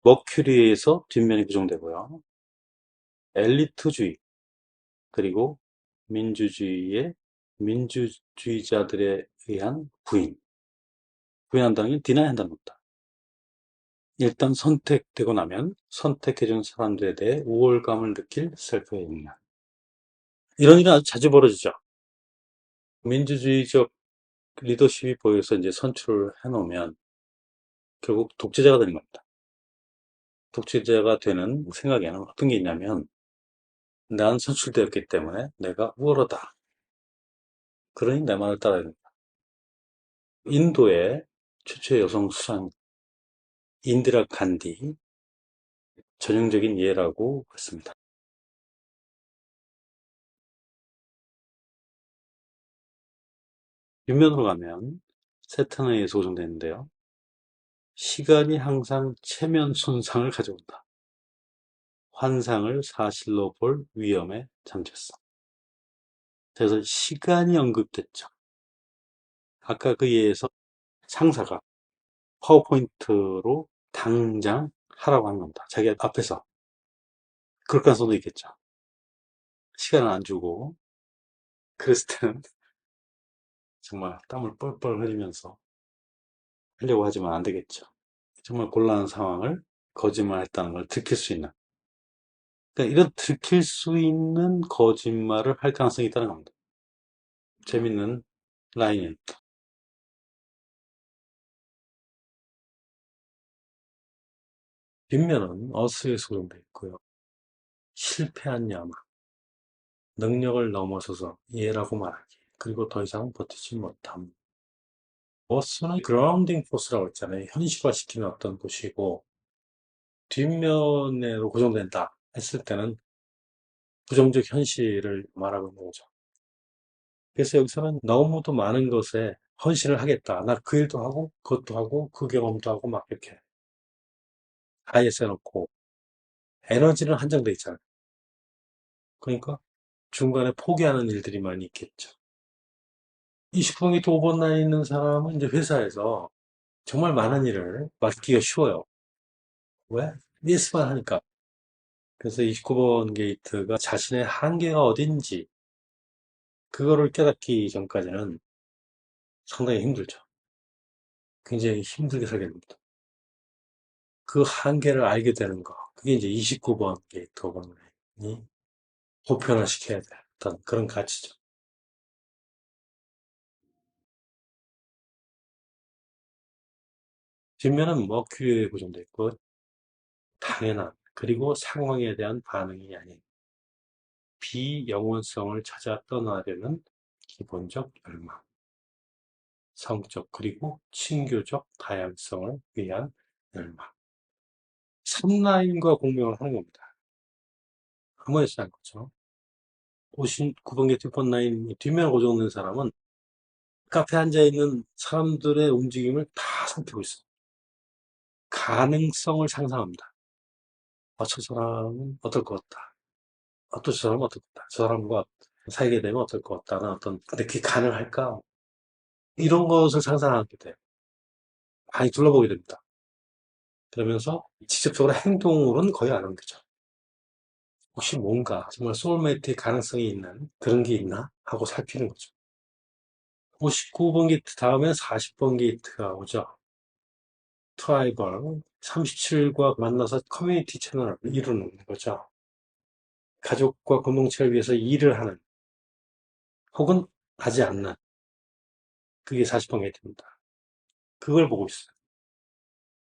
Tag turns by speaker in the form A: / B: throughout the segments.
A: 머큐리에서 뒷면이 고정되고요. 엘리트주의, 그리고 민주주의의 민주주의자들에 의한 부인한다는 게 디나이한다는 겁니다. 일단 선택되고 나면 선택해준 사람들에 대해 우월감을 느낄 셀프의 역량. 이런 일은 아주 자주 벌어지죠. 민주주의적 리더십이 보여서 이제 선출을 해놓으면 결국 독재자가 되는 겁니다. 독재자가 되는 생각에는 어떤 게 있냐면, 난 선출되었기 때문에 내가 우월하다. 그러니 내 말을 따라야 된다. 인도의 최초의 여성 수상 인디라 간디 전형적인 예라고 했습니다. 뒷면으로 가면 세트너에 소정되는데요. 시간이 항상 체면 손상을 가져온다. 환상을 사실로 볼 위험에 잠겼어. 그래서 시간이 언급됐죠. 아까 그 예에서 상사가 파워포인트로 당장 하라고 하는 겁니다. 자기 앞에서. 그럴 가능성도 있겠죠. 시간을 안 주고 그랬을 때는 정말 땀을 뻘뻘 흘리면서 하려고 하지만 안 되겠죠. 정말 곤란한 상황을 거짓말했다는 걸 들킬 수 있는, 그러니까 이런 들킬 수 있는 거짓말을 할 가능성이 있다는 겁니다. 재밌는 라인입니다. 뒷면은 어스에 소정되어 있고요. 실패한 야마, 능력을 넘어서서 예라고 말하기, 그리고 더 이상 버티지 못함. 어스는 그라운딩 포스라고 했잖아요. 현실화시키는 어떤 곳이고, 뒷면으로 고정된다 했을 때는 부정적 현실을 말하고 있는 거죠. 그래서 여기서는 너무도 많은 것에 헌신을 하겠다. 나 그 일도 하고, 그것도 하고, 그 경험도 하고, 막 이렇게 아예 써놓고, 에너지는 한정돼 있잖아요. 그러니까 중간에 포기하는 일들이 많이 있겠죠. 29분기 또 오버나이 있는 사람은 이제 회사에서 정말 많은 일을 맡기가 쉬워요. 왜? 예스만 하니까. 그래서 29번 게이트가 자신의 한계가 어딘지, 그거를 깨닫기 전까지는 상당히 힘들죠. 굉장히 힘들게 살게 됩니다. 그 한계를 알게 되는 거. 그게 이제 29번 게이트 오버나이이 보편화시켜야 돼. 어떤 그런 가치죠. 뒷면은 머큐리에 고정돼 있고, 당연한, 그리고 상황에 대한 반응이 아닌 비영원성을 찾아 떠나려는 기본적 열망, 성적 그리고 친교적 다양성을 위한 열망. 3라인과 공명을 하는 겁니다. 한번에 한 거죠. 59번계 뒷번 라인 뒷면을 고정된 사람은 카페에 앉아있는 사람들의 움직임을 다 살피고 있어요. 가능성을 상상합니다. 저 사람은 어떨 것 같다. 저 사람은 어떨 것 같다. 저 사람과 사귀게 되면 어떨 것 같다는 어떤, 근데 그게 가능할까? 이런 것을 상상하게 돼요. 많이 둘러보게 됩니다. 그러면서 직접적으로 행동으로는 거의 안 옮기죠. 혹시 뭔가 정말 소울메이트의 가능성이 있는 그런 게 있나? 하고 살피는 거죠. 59번 게이트 다음에 40번 게이트가 오죠. 트라이벌 37과 만나서 커뮤니티 채널을 이루는 거죠. 가족과 공동체를 위해서 일을 하는, 혹은 하지 않는, 그게 40번 게이트입니다. 그걸 보고 있어요.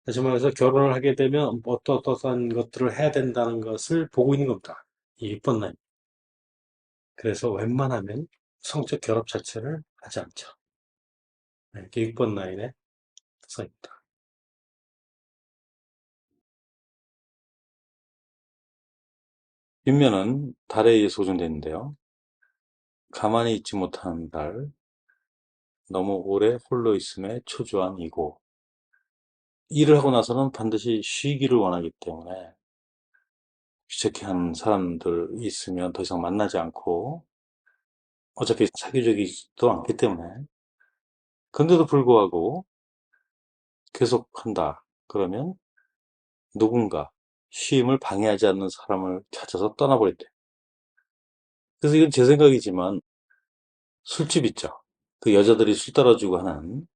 A: 다시 말해서 결혼을 하게 되면 어떠한 것들을 해야 된다는 것을 보고 있는 겁니다. 이 6번 라인. 그래서 웬만하면 성적 결합 자체를 하지 않죠. 네, 이게 6번 라인의 특성입니다. 뒷면은 달에 의해 소정되는데요. 가만히 있지 못하는 달, 너무 오래 홀로 있음에 초조한 이고, 일을 하고 나서는 반드시 쉬기를 원하기 때문에 귀찮게 하는 사람들 있으면 더 이상 만나지 않고, 어차피 사교적이지도 않기 때문에, 근데도 불구하고 계속 한다. 그러면 누군가 쉼을 방해하지 않는 사람을 찾아서 떠나버렸대. 그래서 이건 제 생각이지만 술집 있죠. 그 여자들이 술 따라주고 하는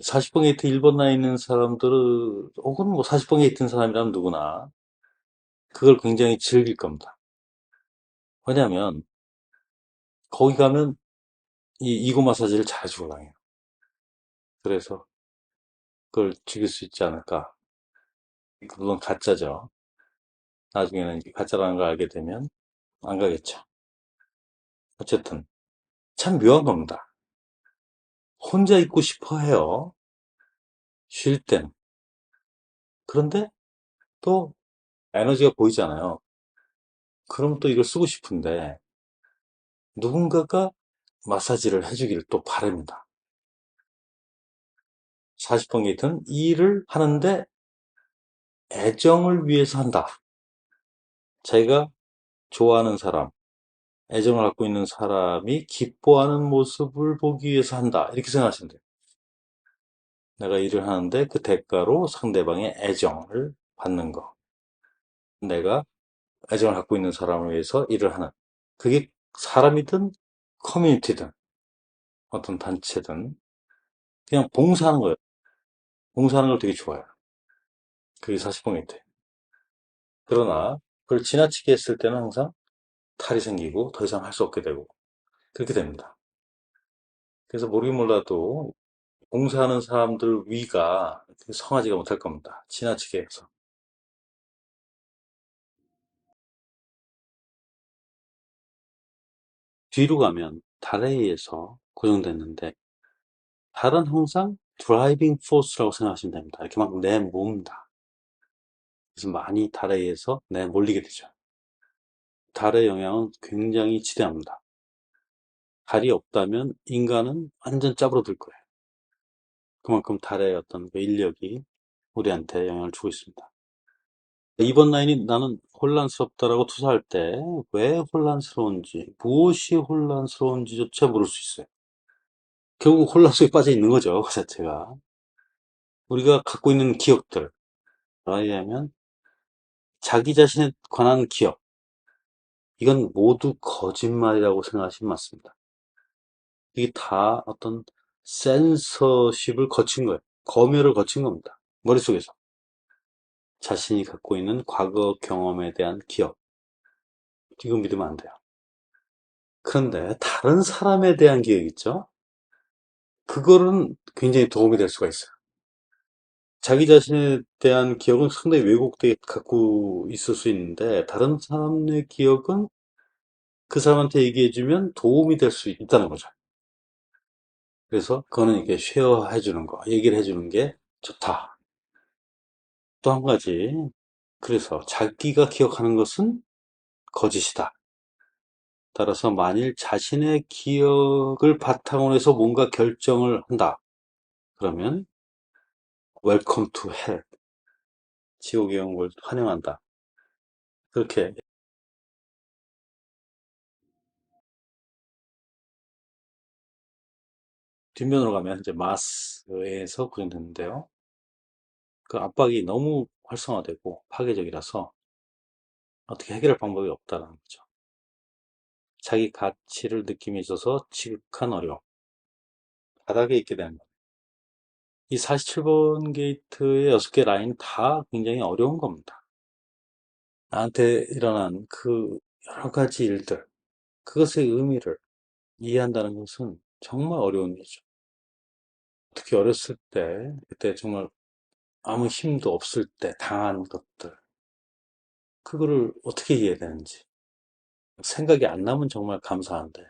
A: 40번 게이트 1번 나에 있는 사람들은 혹은 뭐 40번 게이트 있는 사람이라면 누구나 그걸 굉장히 즐길 겁니다. 왜냐하면 거기 가면 이 이고 마사지를 잘해주고 당해요. 그래서 그걸 즐길 수 있지 않을까. 물론 가짜죠. 나중에는 이게 가짜라는 걸 알게 되면 안 가겠죠. 어쨌든 참 묘한 겁니다. 혼자 있고 싶어 해요. 쉴 땐. 그런데 또 에너지가 보이잖아요. 그럼 또 이걸 쓰고 싶은데 누군가가 마사지를 해주기를 또 바랍니다. 40번 게이트는 이 일을 하는데 애정을 위해서 한다. 자기가 좋아하는 사람, 애정을 갖고 있는 사람이 기뻐하는 모습을 보기 위해서 한다. 이렇게 생각하시면 돼요. 내가 일을 하는데 그 대가로 상대방의 애정을 받는 거. 내가 애정을 갖고 있는 사람을 위해서 일을 하는. 그게 사람이든 커뮤니티든 어떤 단체든 그냥 봉사하는 거예요. 봉사하는 걸 되게 좋아해요. 그게 40번이대. 그러나 그걸 지나치게 했을 때는 항상 탈이 생기고 더 이상 할 수 없게 되고 그렇게 됩니다. 그래서 모르긴 몰라도 봉사하는 사람들 위가 성하지가 못할 겁니다. 지나치게 해서. 뒤로 가면 달에 의해서 고정됐는데 달은 항상 드라이빙 포스라고 생각하시면 됩니다. 이렇게 막 내모읍니다. 그래서 많이 달에 의해서 내몰리게 되죠. 달의 영향은 굉장히 지대합니다. 달이 없다면 인간은 완전 짜부러들 거예요. 그만큼 달의 어떤 그 인력이 우리한테 영향을 주고 있습니다. 이번 라인이 나는 혼란스럽다라고 투사할 때 왜 혼란스러운지, 무엇이 혼란스러운지조차 모를 수 있어요. 결국 혼란 속에 빠져 있는 거죠, 그 자체가. 우리가 갖고 있는 기억들, 말하자면 자기 자신에 관한 기억, 이건 모두 거짓말이라고 생각하시면 맞습니다. 이게 다 어떤 센서십을 거친 거예요. 검열을 거친 겁니다. 머릿속에서. 자신이 갖고 있는 과거 경험에 대한 기억. 이거 믿으면 안 돼요. 그런데 다른 사람에 대한 기억 있죠? 그거는 굉장히 도움이 될 수가 있어요. 자기 자신에 대한 기억은 상당히 왜곡되게 갖고 있을 수 있는데 다른 사람의 기억은 그 사람한테 얘기해주면 도움이 될 수 있다는 거죠. 그래서 그거는 이렇게 쉐어해 주는 거, 얘기를 해주는 게 좋다. 또 한 가지, 그래서 자기가 기억하는 것은 거짓이다. 따라서 만일 자신의 기억을 바탕으로 해서 뭔가 결정을 한다. 그러면 웰컴 투 헬, 지옥에 온 걸 환영한다. 그렇게 뒷면으로 가면 이제 마스에서 구현됐는데요. 그 압박이 너무 활성화되고 파괴적이라서 어떻게 해결할 방법이 없다는 거죠. 자기 가치를 느낌에 있어서 지극한 어려움, 바닥에 있게 되는 거예요. 이 47번 게이트의 6개 라인 다 굉장히 어려운 겁니다. 나한테 일어난 그 여러 가지 일들, 그것의 의미를 이해한다는 것은 정말 어려운 일이죠. 특히 어렸을 때, 그때 정말 아무 힘도 없을 때 당한 것들, 그거를 어떻게 이해해야 되는지 생각이 안 나면 정말 감사한데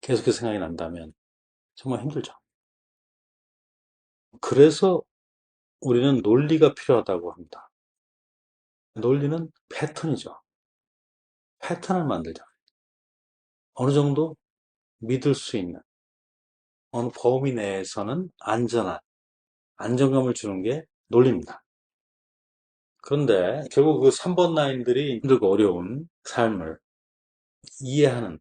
A: 계속해서 생각이 난다면 정말 힘들죠. 그래서 우리는 논리가 필요하다고 합니다. 논리는 패턴이죠. 패턴을 만들자. 어느 정도 믿을 수 있는 어느 범위 내에서는 안정감을 주는 게 논리입니다. 그런데 결국 그 3번 라인들이 힘들고 어려운 삶을 이해하는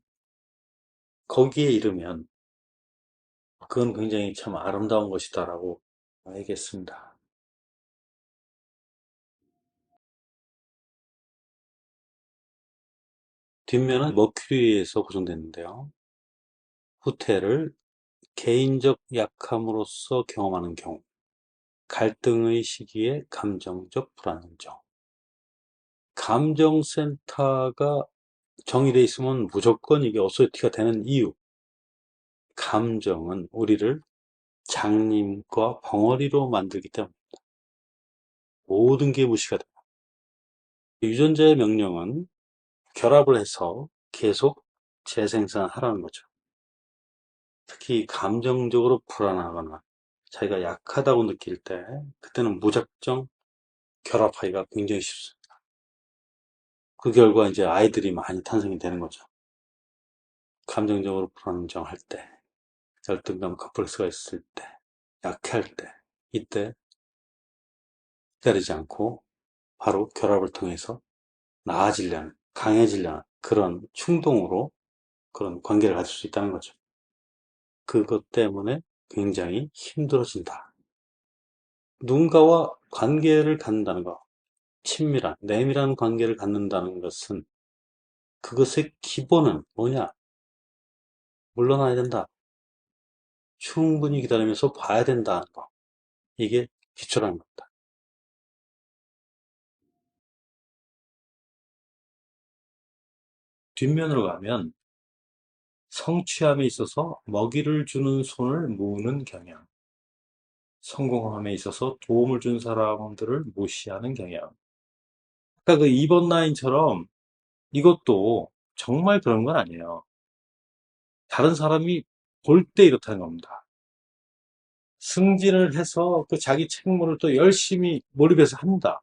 A: 거기에 이르면 그건 굉장히 참 아름다운 것이다라고 얘기했습니다. 뒷면은 머큐리에서 구성됐는데요. 후퇴를 개인적 약함으로써 경험하는 경우, 갈등의 시기에 감정적 불안정. 감정센터가 정의되어 있으면 무조건 이게 어소리티가 되는 이유. 감정은 우리를 장님과 벙어리로 만들기 때문에 모든 게 무시가 됩니다. 유전자의 명령은 결합을 해서 계속 재생산하라는 거죠. 특히 감정적으로 불안하거나 자기가 약하다고 느낄 때 그때는 무작정 결합하기가 굉장히 쉽습니다. 그 결과 이제 아이들이 많이 탄생이 되는 거죠. 감정적으로 불안정할 때, 열등감 컴플렉스가 있을 때, 약할 때, 이때 기다리지 않고 바로 결합을 통해서 나아지려는, 강해지려는 그런 충동으로 그런 관계를 가질 수 있다는 거죠. 그것 때문에 굉장히 힘들어진다. 누군가와 관계를 갖는다는 것, 친밀한, 내밀한 관계를 갖는다는 것은 그것의 기본은 뭐냐? 물러나야 된다. 충분히 기다리면서 봐야 된다는 거. 이게 기초라는 겁니다. 뒷면으로 가면 성취함에 있어서 먹이를 주는 손을 모으는 경향, 성공함에 있어서 도움을 준 사람들을 무시하는 경향. 아까 그 2번 라인처럼 이것도 정말 그런 건 아니에요. 다른 사람이 볼 때 이렇다는 겁니다. 승진을 해서 그 자기 책무를 또 열심히 몰입해서 한다.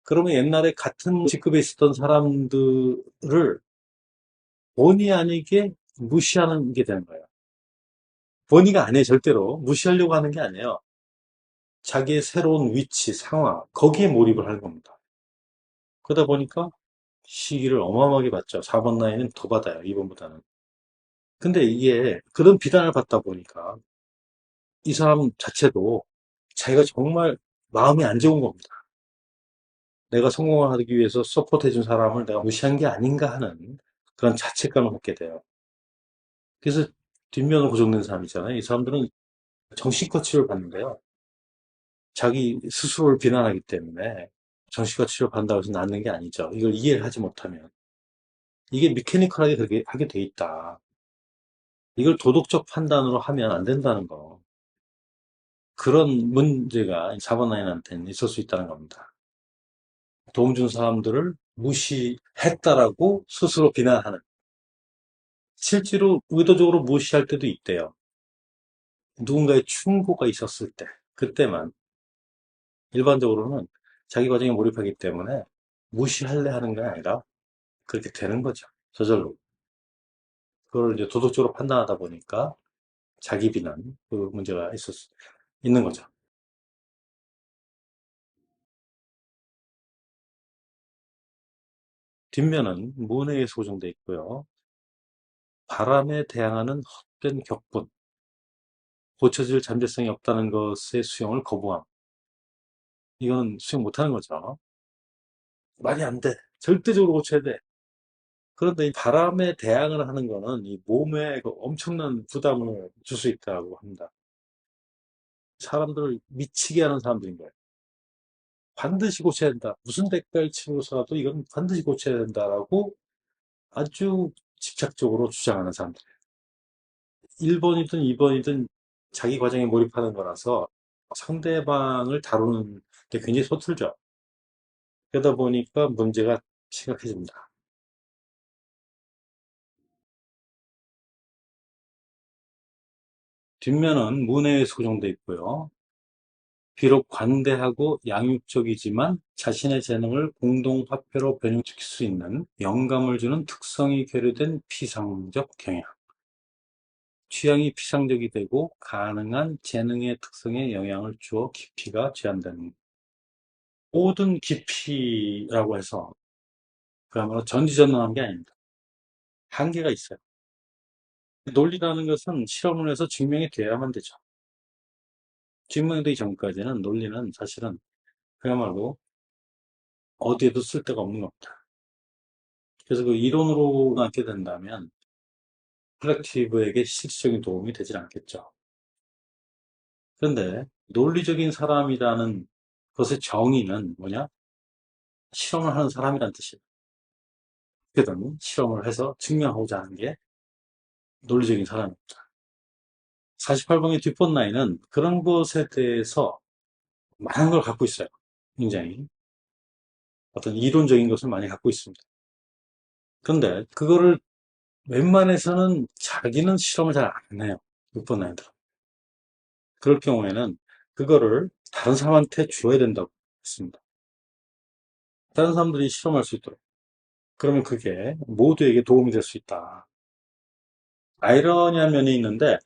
A: 그러면 옛날에 같은 직급에 있었던 사람들을 본의 아니게 무시하는 게 되는 거예요. 본의가 아니에요, 절대로. 무시하려고 하는 게 아니에요. 자기의 새로운 위치, 상황, 거기에 몰입을 하는 겁니다. 그러다 보니까 시기를 어마어마하게 받죠. 4번 라인은 더 받아요, 2번보다는. 근데 이게 그런 비난을 받다 보니까 이 사람 자체도 자기가 정말 마음이 안 좋은 겁니다. 내가 성공을 하기 위해서 서포트해준 사람을 내가 무시한 게 아닌가 하는 그런 자책감을 갖게 돼요. 그래서 뒷면으로 고정된 사람 있잖아요. 이 사람들은 정신과 치료를 받는데요. 자기 스스로를 비난하기 때문에 정신과 치료 받는다고 해서 낫는 게 아니죠. 이걸 이해를 하지 못하면. 이게 미케니컬하게 그렇게 하게 돼 있다. 이걸 도덕적 판단으로 하면 안 된다는 거. 그런 문제가 4번 라인한테는 있을 수 있다는 겁니다. 도움 준 사람들을 무시했다라고 스스로 비난하는. 실제로 의도적으로 무시할 때도 있대요. 누군가의 충고가 있었을 때, 그때만. 일반적으로는 자기 과정에 몰입하기 때문에 무시할래 하는 게 아니라 그렇게 되는 거죠. 저절로. 그걸 이제 도덕적으로 판단하다 보니까 자기 비난, 그 문제가 있는 거죠. 뒷면은 문에 소정돼 있고요. 바람에 대항하는 헛된 격분, 고쳐질 잠재성이 없다는 것의 수용을 거부함. 이거는 수용 못하는 거죠. 말이 안 돼. 절대적으로 고쳐야 돼. 그런데 이 바람에 대항을 하는 거는 이 몸에 그 엄청난 부담을 줄 수 있다고 합니다. 사람들을 미치게 하는 사람들인 거예요. 반드시 고쳐야 된다. 무슨 대가를 치르고서라도 이건 반드시 고쳐야 된다라고 아주 집착적으로 주장하는 사람들. 1번이든 2번이든 자기 과정에 몰입하는 거라서 상대방을 다루는 게 굉장히 서툴죠. 그러다 보니까 문제가 심각해집니다. 뒷면은 문에 소정돼 있고요. 비록 관대하고 양육적이지만 자신의 재능을 공동화폐로 변형시킬 수 있는 영감을 주는 특성이 결여된 피상적 경향. 취향이 피상적이 되고 가능한 재능의 특성에 영향을 주어 깊이가 제한되는 모든 깊이라고 해서 그야말로 전지전능한 게 아닙니다. 한계가 있어요. 논리라는 것은 실험을 해서 증명이 돼야만 되죠. 증명되기 전까지는 논리는 사실은 그야말로 어디에도 쓸 데가 없는 겁니다. 그래서 그 이론으로 갖게 된다면 콜렉티브에게 실질적인 도움이 되질 않겠죠. 그런데 논리적인 사람이라는 것의 정의는 뭐냐? 실험을 하는 사람이란 뜻이에요. 어떻게든 실험을 해서 증명하고자 하는 게 논리적인 사람입니다. 48번의 뒷번라인은 그런 것에 대해서 많은 걸 갖고 있어요. 굉장히. 어떤 이론적인 것을 많이 갖고 있습니다. 그런데 그거를 웬만해서는 자기는 실험을 잘 안 해요. 6번 라인들은. 그럴 경우에는 그거를 다른 사람한테 줘야 된다고 했습니다. 다른 사람들이 실험할 수 있도록. 그러면 그게 모두에게 도움이 될 수 있다. 아이러니한 면이 있는데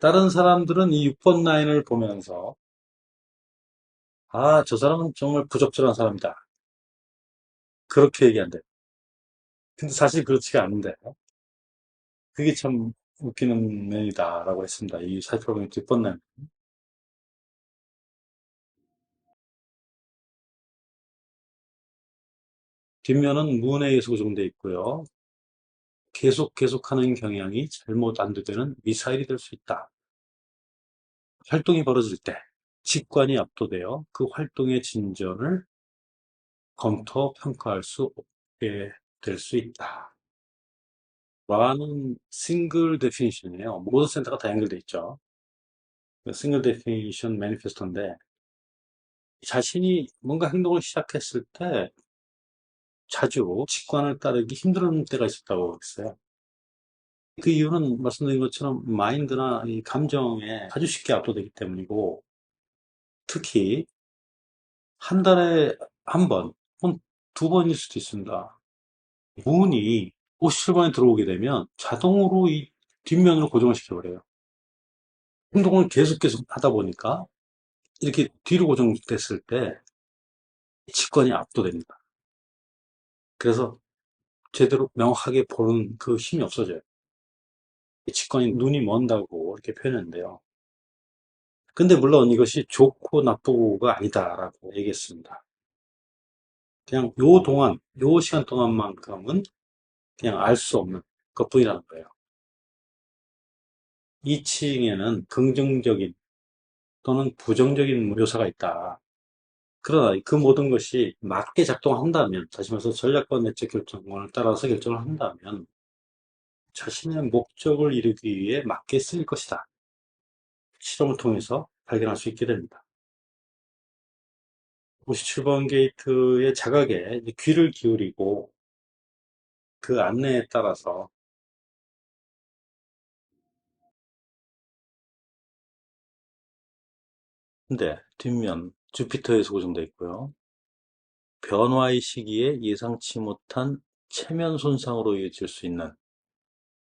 A: 다른 사람들은 이 6번 라인을 보면서 아, 저 사람은 정말 부적절한 사람이다. 그렇게 얘기한대. 근데 사실 그렇지가 않은데 그게 참 웃기는 면이다라고 했습니다. 이 살펴보면 뒷번 라인. 뒷면은 문에 의해서 구성되어 있고요. 계속하는 경향이 잘못 안되되는 미사일이 될 수 있다. 활동이 벌어질 때 직관이 압도되어 그 활동의 진전을 검토, 평가할 수 없게 될 수 있다. 라는 싱글 데피니션이에요. 모든 센터가 다 연결돼 있죠. 싱글 데피니션 매니페스토인데 자신이 뭔가 행동을 시작했을 때 자주 직관을 따르기 힘든 때가 있었다고 했어요. 그 이유는 말씀드린 것처럼 마인드나 이 감정에 아주 쉽게 압도되기 때문이고 특히 한 달에 한 번, 혹은 두 번일 수도 있습니다. 문이 57번에 들어오게 되면 자동으로 이 뒷면으로 고정을 시켜버려요. 행동을 계속 하다 보니까 이렇게 뒤로 고정됐을 때 직관이 압도됩니다. 그래서 제대로 명확하게 보는 그 힘이 없어져요. 직관이 눈이 먼다고 이렇게 표현했는데요. 근데 물론 이것이 좋고 나쁘고가 아니다라고 얘기했습니다. 그냥 요 시간 동안만큼은 그냥 알 수 없는 것뿐이라는 거예요. 2층에는 긍정적인 또는 부정적인 묘사가 있다. 그러나 그 모든 것이 맞게 작동한다면, 다시 말해서 전략과 내적 결정을 따라서 결정을 한다면 자신의 목적을 이루기 위해 맞게 쓰일 것이다. 실험을 통해서 발견할 수 있게 됩니다. 57번 게이트의 자각에 귀를 기울이고 그 안내에 따라서 근데 뒷면 주피터에서 고정되어 있고요. 변화의 시기에 예상치 못한 체면 손상으로 이어질 수 있는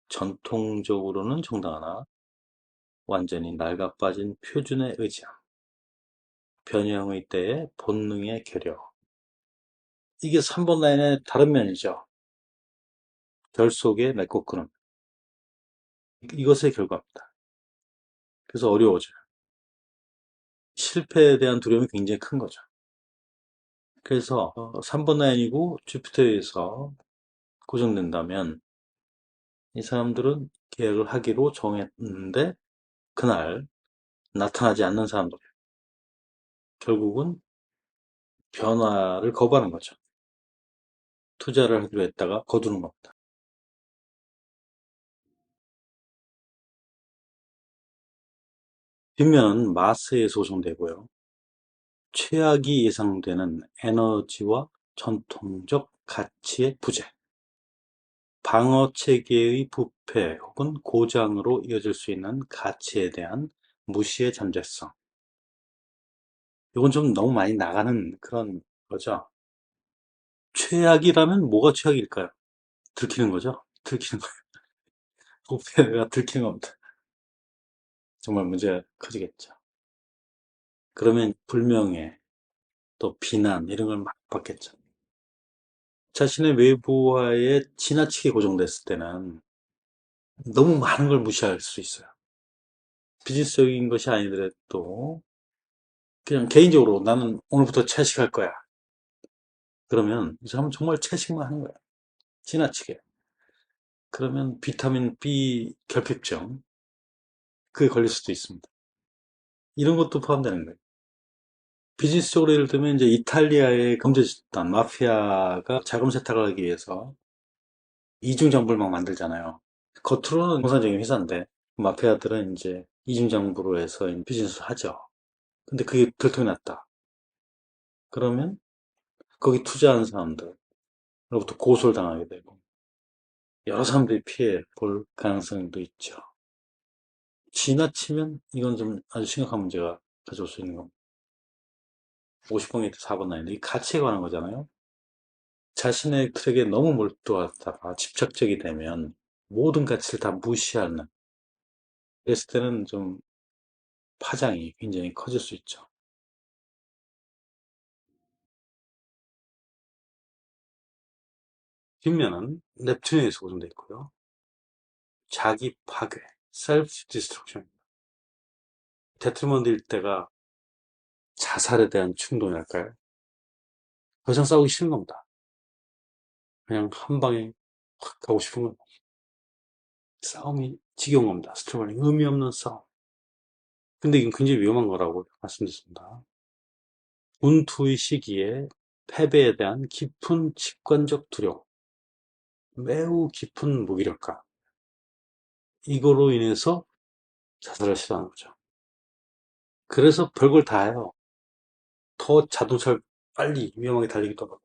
A: 전통적으로는 정당하나 완전히 낡아빠진 표준의 의지함, 변형의 때의 본능의 결여. 이게 3번 라인의 다른 면이죠. 결속의 맺고 끄는. 이것의 결과입니다. 그래서 어려워져요. 실패에 대한 두려움이 굉장히 큰 거죠. 그래서 3번 라인이고 주피터에서 고정된다면 이 사람들은 계약을 하기로 정했는데 그날 나타나지 않는 사람들 결국은 변화를 거부하는 거죠. 투자를 하기로 했다가 거두는 겁니다. 뒷면은 마스에 소송되고요. 최악이 예상되는 에너지와 전통적 가치의 부재, 방어 체계의 부패 혹은 고장으로 이어질 수 있는 가치에 대한 무시의 잠재성. 이건 좀 너무 많이 나가는 그런 거죠. 최악이라면 뭐가 최악일까요? 들키는 거죠? 들키는 거예요. 부패가 들키는 겁니다. 정말 문제가 커지겠죠. 그러면 불명예, 또 비난 이런 걸 막 받겠죠. 자신의 외부와의 지나치게 고정됐을 때는 너무 많은 걸 무시할 수 있어요. 비즈니스적인 것이 아니더라도 그냥 개인적으로 나는 오늘부터 채식할 거야. 그러면 이 사람은 정말 채식만 하는 거야. 지나치게. 그러면 비타민 B 결핍증, 그게 걸릴 수도 있습니다. 이런 것도 포함되는 거예요. 비즈니스적으로 예를 들면 이제 이탈리아의 범죄 집단, 마피아가 자금 세탁을 하기 위해서 이중장부를 막 만들잖아요. 겉으로는 정상적인 회사인데, 마피아들은 이제 이중장부로 해서 비즈니스를 하죠. 근데 그게 들통이 났다. 그러면 거기 투자한 사람들로부터 고소를 당하게 되고, 여러 사람들이 피해 볼 가능성도 있죠. 지나치면 이건 좀 아주 심각한 문제가 가져올 수 있는 겁니다. 50번에 4번 나이인데 이 가치에 관한 거잖아요. 자신의 트랙에 너무 몰두하다가 집착적이 되면 모든 가치를 다 무시하는, 그랬을 때는 좀 파장이 굉장히 커질 수 있죠. 뒷면은 넵튠에서 고정되어 있고요. 자기 파괴, self destruction. 데트먼드일 때가 자살에 대한 충동이랄까요? 더 이상 싸우기 싫은 겁니다. 그냥 한 방에 확 가고 싶은 겁니다. 싸움이 지겨운 겁니다. 스트로글링, 의미 없는 싸움. 근데 이건 굉장히 위험한 거라고 말씀드렸습니다. 운투의 시기에 패배에 대한 깊은 직관적 두려움, 매우 깊은 무기력감, 이거로 인해서 자살을 시도하는 거죠. 그래서 별걸 다 해요. 더 자동차를 빨리 위험하게 달리기도 하고,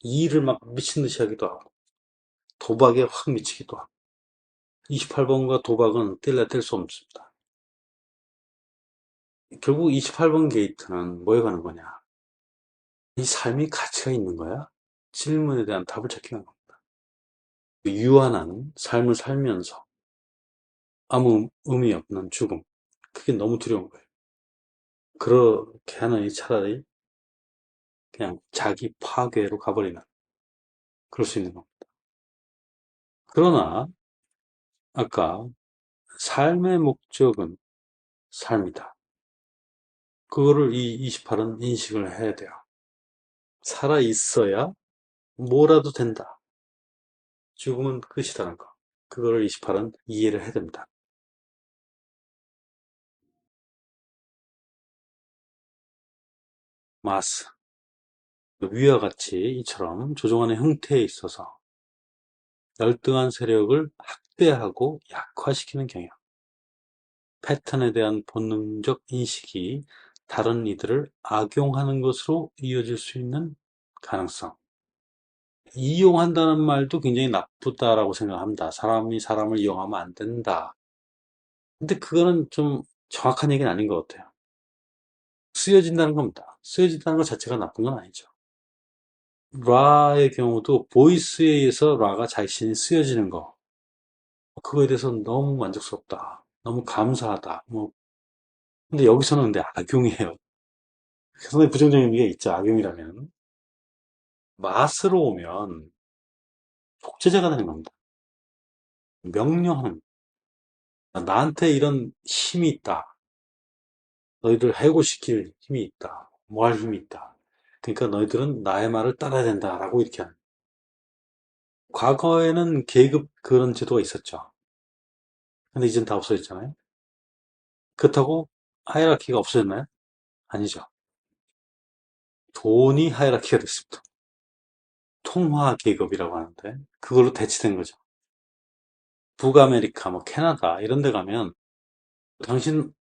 A: 일을 막 미친 듯이 하기도 하고, 도박에 확 미치기도 하고. 28번과 도박은 뗄래야 뗄 수 없습니다. 결국 28번 게이트는 뭐에 가는 거냐? 이 삶이 가치가 있는 거야? 질문에 대한 답을 찾기 위한 겁니다. 유한한 삶을 살면서 아무 의미 없는 죽음. 그게 너무 두려운 거예요. 그렇게 하느니 차라리 그냥 자기 파괴로 가버리는, 그럴 수 있는 겁니다. 그러나 아까 삶의 목적은 삶이다. 그거를 이 28은 인식을 해야 돼요. 살아 있어야 뭐라도 된다. 죽음은 끝이라는 거. 그거를 28은 이해를 해야 됩니다. 마스. 위와 같이 이처럼 조종하는 형태에 있어서 열등한 세력을 학대하고 약화시키는 경향. 패턴에 대한 본능적 인식이 다른 이들을 악용하는 것으로 이어질 수 있는 가능성. 이용한다는 말도 굉장히 나쁘다라고 생각합니다. 사람이 사람을 이용하면 안 된다. 근데 그거는 좀 정확한 얘기는 아닌 것 같아요. 쓰여진다는 겁니다. 쓰여진다는 것 자체가 나쁜 건 아니죠. 라의 경우도 보이스에 의해서 라가 자신이 쓰여지는 거. 그거에 대해서 너무 만족스럽다. 너무 감사하다. 뭐, 근데 여기서는 근데 악용이에요. 상당히 부정적인 게 있죠. 악용이라면. 맛으로 오면 독재자가 되는 겁니다. 명령하는. 나한테 이런 힘이 있다. 너희들 해고시킬 힘이 있다. 뭐 할 힘이 있다. 그러니까 너희들은 나의 말을 따라야 된다라고 이렇게 하는. 과거에는 계급 그런 제도가 있었죠. 근데 이젠 다 없어졌잖아요. 그렇다고 하이라키가 없어졌나요? 아니죠. 돈이 하이라키가 됐습니다. 통화 계급이라고 하는데 그걸로 대치된 거죠. 북아메리카, 뭐 캐나다 이런 데 가면 당신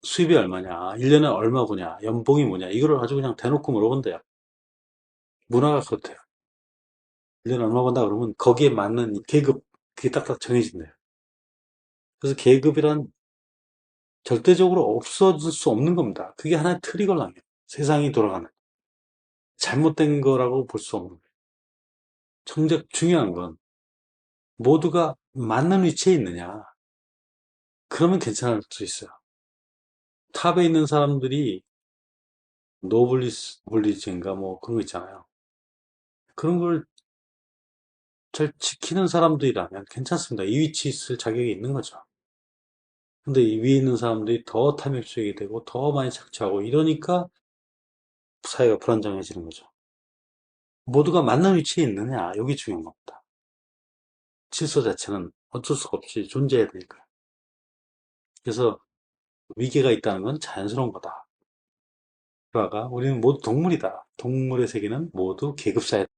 A: 수입이 얼마냐, 1년에 얼마 버냐, 연봉이 뭐냐 이거를 아주 그냥 대놓고 물어본대요. 문화가 그렇대요. 1년에 얼마 번다 그러면 거기에 맞는 계급 그게 딱딱 정해진대요. 그래서 계급이란 절대적으로 없어질 수 없는 겁니다. 그게 하나의 틀이걸랑요. 세상이 돌아가는. 잘못된 거라고 볼 수 없는 거예요. 정작 중요한 건 모두가 맞는 위치에 있느냐. 그러면 괜찮을 수 있어요. 탑에 있는 사람들이 노블리즈인가 뭐 그런 거 있잖아요. 그런 걸 잘 지키는 사람들이라면 괜찮습니다. 이 위치에 있을 자격이 있는 거죠. 근데 이 위에 있는 사람들이 더 탐욕적이 되고 더 많이 착취하고 이러니까 사회가 불안정해지는 거죠.
B: 모두가 맞는 위치에 있느냐, 여기 중요한 겁니다. 질서 자체는 어쩔 수가 없이 존재해야 되니까요. 그래서 위계가 있다는 건 자연스러운 거다. 그러가 우리는 모두 동물이다. 동물의 세계는 모두 계급사회다.